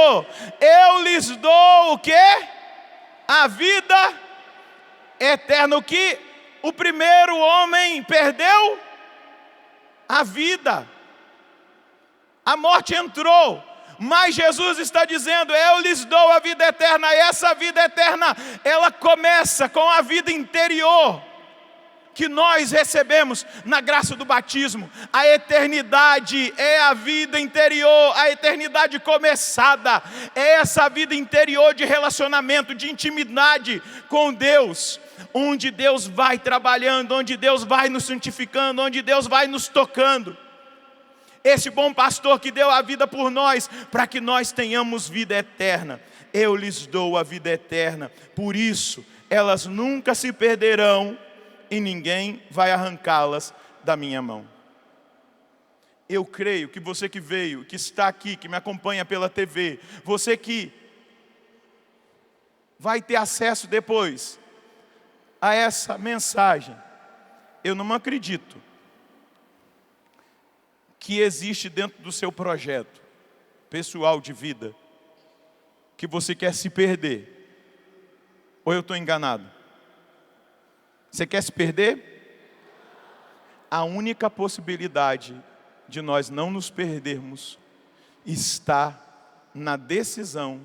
Speaker 2: Eu lhes dou o quê? a vida eterna. O que o primeiro homem perdeu? A vida. A morte entrou. Mas Jesus está dizendo: eu lhes dou a vida eterna. E essa vida eterna, ela começa com a vida interior que nós recebemos na graça do batismo. A eternidade é a vida interior, a eternidade começada. É essa vida interior de relacionamento, de intimidade com Deus, onde Deus vai trabalhando, onde Deus vai nos santificando, onde Deus vai nos tocando. Esse bom pastor que deu a vida por nós, para que nós tenhamos vida eterna. Eu lhes dou a vida eterna, por isso elas nunca se perderão e ninguém vai arrancá-las da minha mão. Eu creio que você que veio, que está aqui, que me acompanha pela TV, você que vai ter acesso depois a essa mensagem, eu não acredito que existe dentro do seu projeto pessoal de vida que você quer se perder. Ou eu estou enganado? Você quer se perder? A única possibilidade de nós não nos perdermos está na decisão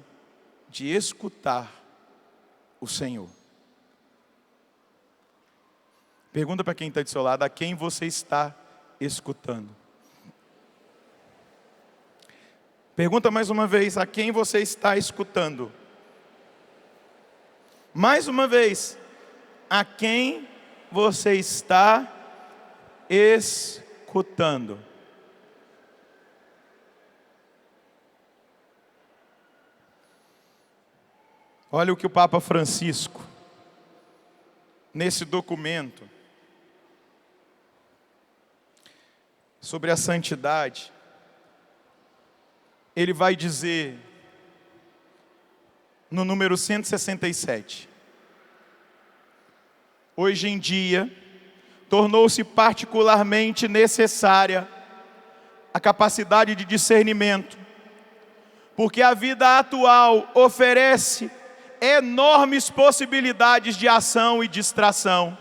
Speaker 2: de escutar o Senhor. Pergunta para quem está do seu lado: a quem você está escutando? Pergunta mais uma vez: a quem você está escutando? Mais uma vez: a quem você está escutando? Olha o que o Papa Francisco, nesse documento sobre a santidade, ele vai dizer no número 167. Hoje em dia, tornou-se particularmente necessária a capacidade de discernimento, porque a vida atual oferece enormes possibilidades de ação e distração,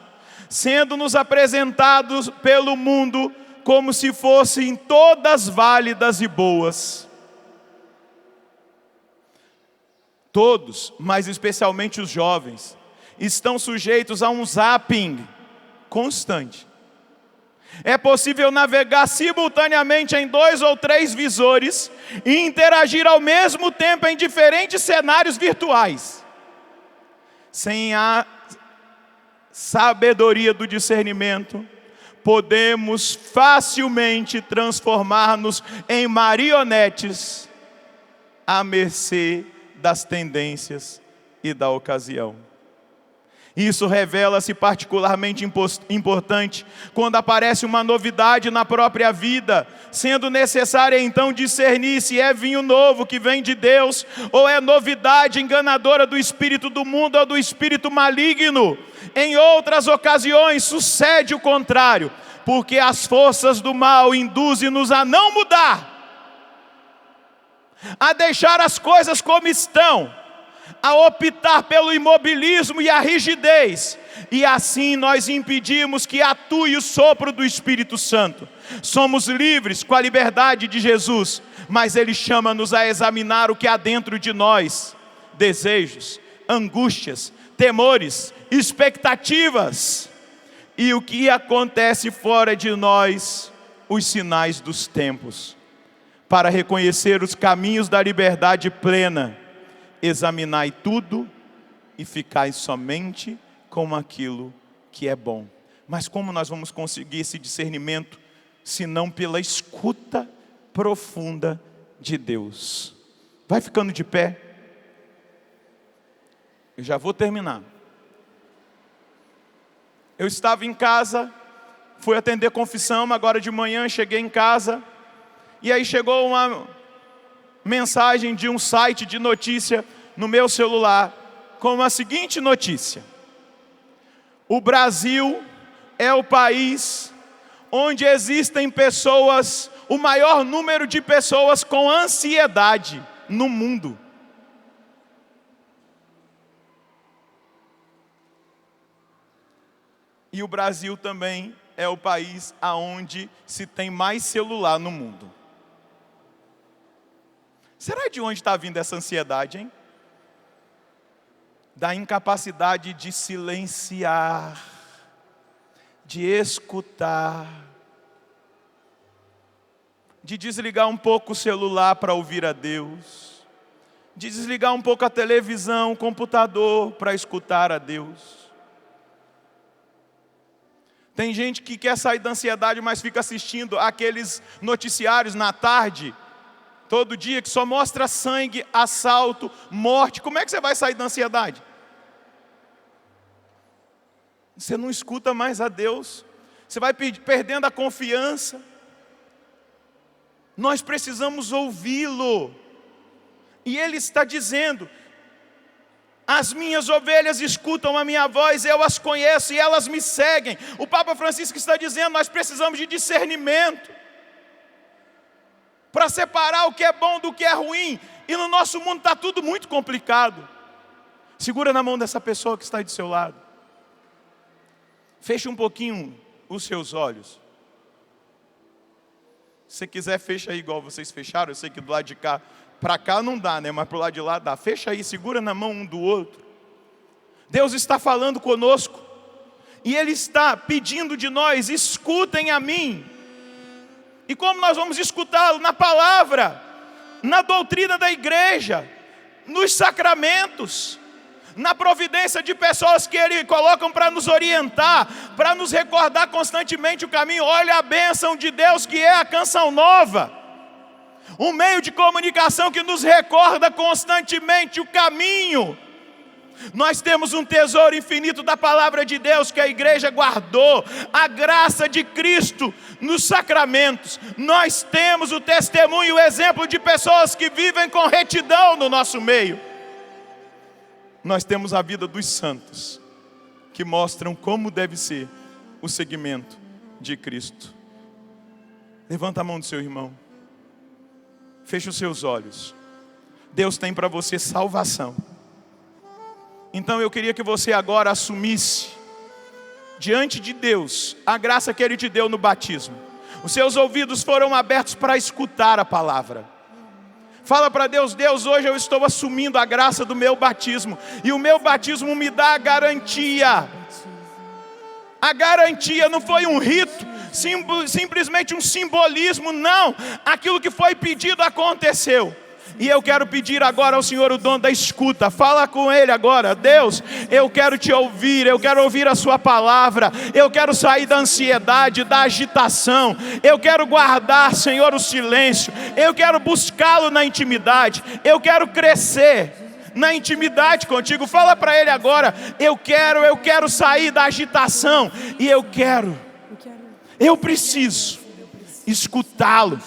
Speaker 2: sendo-nos apresentados pelo mundo como se fossem todas válidas e boas. Todos, mas especialmente os jovens, estão sujeitos a um zapping constante. É possível navegar simultaneamente em 2 ou 3 visores e interagir ao mesmo tempo em diferentes cenários virtuais. Sem a sabedoria do discernimento, podemos facilmente transformar-nos em marionetes à mercê das tendências e da ocasião. Isso revela-se particularmente importante quando aparece uma novidade na própria vida, sendo necessário então discernir se é vinho novo que vem de Deus, ou é novidade enganadora do espírito do mundo ou do espírito maligno. Em outras ocasiões sucede o contrário, porque as forças do mal induzem-nos a não mudar, a deixar as coisas como estão, a optar pelo imobilismo e a rigidez, e assim nós impedimos que atue o sopro do Espírito Santo. Somos livres com a liberdade de Jesus, mas Ele chama-nos a examinar o que há dentro de nós: desejos, angústias, temores, expectativas, e o que acontece fora de nós, os sinais dos tempos. Para reconhecer os caminhos da liberdade plena, examinai tudo e ficai somente com aquilo que é bom. Mas como nós vamos conseguir esse discernimento, se não pela escuta profunda de Deus? Vai ficando de pé. Eu já vou terminar. Eu estava em casa, fui atender confissão, agora de manhã cheguei em casa, e aí chegou uma mensagem de um site de notícia no meu celular, com a seguinte notícia: o Brasil é o país onde existem pessoas, o maior número de pessoas com ansiedade no mundo. E o Brasil também é o país aonde se tem mais celular no mundo. Será de onde está vindo essa ansiedade, hein? Da incapacidade de silenciar, de escutar, de desligar um pouco o celular para ouvir a Deus, de desligar um pouco a televisão, o computador para escutar a Deus. Tem gente que quer sair da ansiedade, mas fica assistindo aqueles noticiários na tarde, todo dia, que só mostra sangue, assalto, morte. Como é que você vai sair da ansiedade? Você não escuta mais a Deus, você vai perdendo a confiança. Nós precisamos ouvi-lo. E Ele está dizendo: as minhas ovelhas escutam a minha voz, eu as conheço e elas me seguem. O Papa Francisco está dizendo: nós precisamos de discernimento para separar o que é bom do que é ruim. E no nosso mundo está tudo muito complicado. Segura na mão dessa pessoa que está aí do seu lado. Feche um pouquinho os seus olhos. Se você quiser, fecha aí igual vocês fecharam. Eu sei que do lado de cá, para cá não dá, né? Mas para o lado de lá dá. Fecha aí, segura na mão um do outro. Deus está falando conosco. E Ele está pedindo de nós: escutem a mim. E como nós vamos escutá-lo? Na palavra, na doutrina da igreja, nos sacramentos, na providência de pessoas que Ele coloca para nos orientar, para nos recordar constantemente o caminho. Olha a bênção de Deus, que é a Canção Nova, um meio de comunicação que nos recorda constantemente o caminho. Nós temos um tesouro infinito da palavra de Deus que a igreja guardou, a graça de Cristo nos sacramentos. Nós temos o testemunho e o exemplo de pessoas que vivem com retidão no nosso meio. Nós temos a vida dos santos, que mostram como deve ser o seguimento de Cristo. Levanta a mão do seu irmão. Feche os seus olhos. Deus tem para você salvação. Então eu queria que você agora assumisse diante de Deus a graça que Ele te deu no batismo. Os seus ouvidos foram abertos para escutar a palavra. Fala para Deus: Deus, hoje eu estou assumindo a graça do meu batismo. E o meu batismo me dá a garantia. A garantia não foi um rito, simplesmente um simbolismo, não. Aquilo que foi pedido aconteceu. E eu quero pedir agora ao Senhor o dom da escuta. Fala com Ele agora: Deus, eu quero te ouvir, eu quero ouvir a sua palavra. Eu quero sair da ansiedade, da agitação. Eu quero guardar, Senhor, o silêncio. Eu quero buscá-lo na intimidade. Eu quero crescer na intimidade contigo. Fala para Ele agora: eu quero sair da agitação. E eu preciso escutá-lo.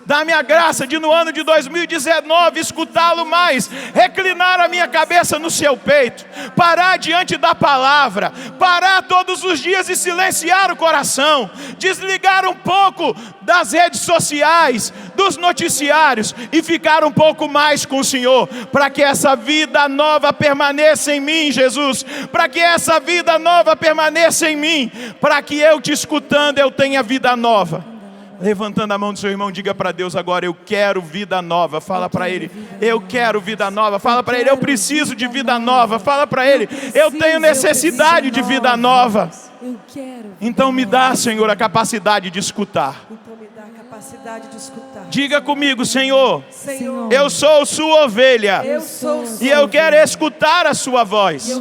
Speaker 2: Dá-me a graça de no ano de 2019 escutá-lo mais, reclinar a minha cabeça no seu peito, parar diante da palavra, parar todos os dias e silenciar o coração, desligar um pouco das redes sociais, dos noticiários e ficar um pouco mais com o Senhor, para que essa vida nova permaneça em mim, Jesus, para que essa vida nova permaneça em mim, para que eu te escutando eu tenha vida nova. Levantando a mão do seu irmão, diga para Deus agora: eu quero vida nova. Fala para Ele: eu quero vida nova. Fala para Ele: eu preciso de vida nova. Fala para Ele: eu tenho necessidade de vida nova. Então me dá, Senhor, a capacidade de escutar. Diga comigo: Senhor, eu sou sua ovelha e eu quero escutar a sua voz.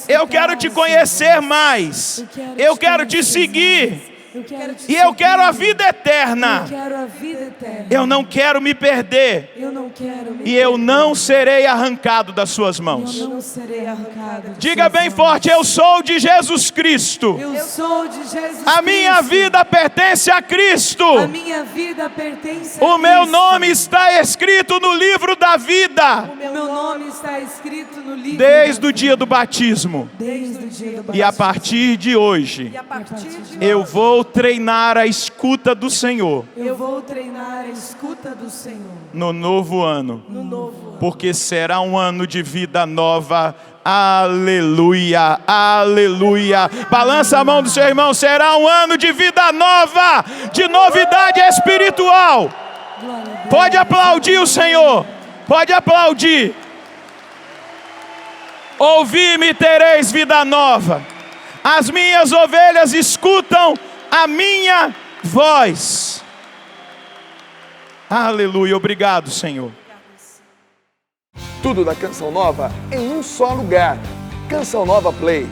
Speaker 2: Eu quero te conhecer mais. Eu quero te seguir. E eu quero a vida eterna. Eu não quero me perder. E eu não serei arrancado das suas mãos. Diga bem forte: eu sou de Jesus Cristo. A minha vida pertence a Cristo. O meu nome está escrito no livro da vida. Desde o dia do batismo. E a partir de hoje eu vou treinar a escuta do Senhor. No novo ano. Porque será um ano de vida nova Aleluia, aleluia. Balança a mão do seu irmão. Será um ano de vida nova, de novidade espiritual. Pode aplaudir o Senhor. Pode aplaudir. Ouvi-me, tereis vida nova. As minhas ovelhas escutam a minha voz. Aleluia, obrigado, Senhor.
Speaker 1: Tudo da Canção Nova em um só lugar. Canção Nova Play.